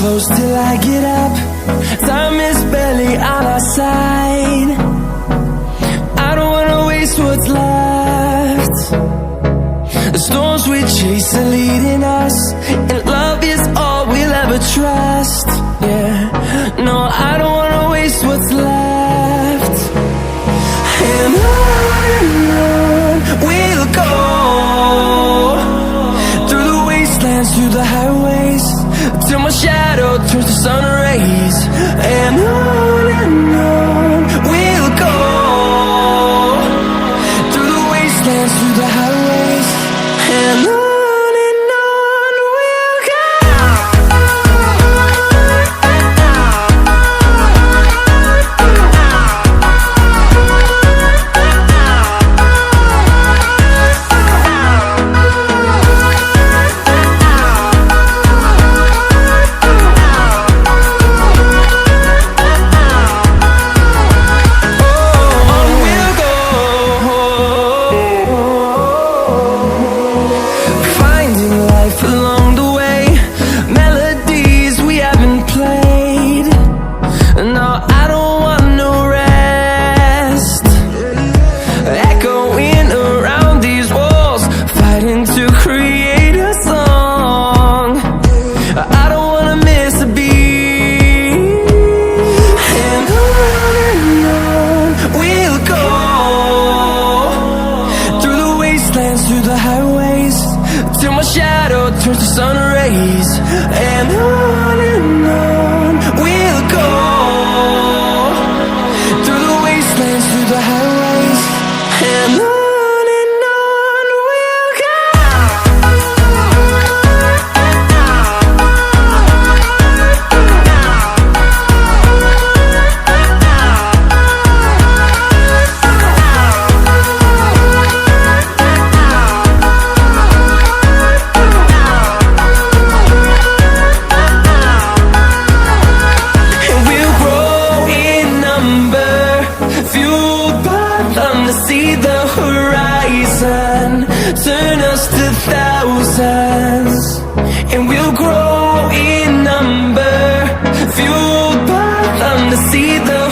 close till I get up. Time is barely on our side. I don't wanna waste what's left. The storms we chase are leading us, and love is all we'll ever trust. Yeah, no, I don't wanna waste what's left. And on we'll go, through the wastelands, through the highways, till my shadow turns to sun rays. And on we'll go, through the wastelands, through the highways, and on we'll go. Through the highways, till my shadow turns to sun rays. And on we'll go, through the wastelands, through the highways, and on we'll go. See the horizon, turn us to thousands, and we'll grow in number, fueled by them to see the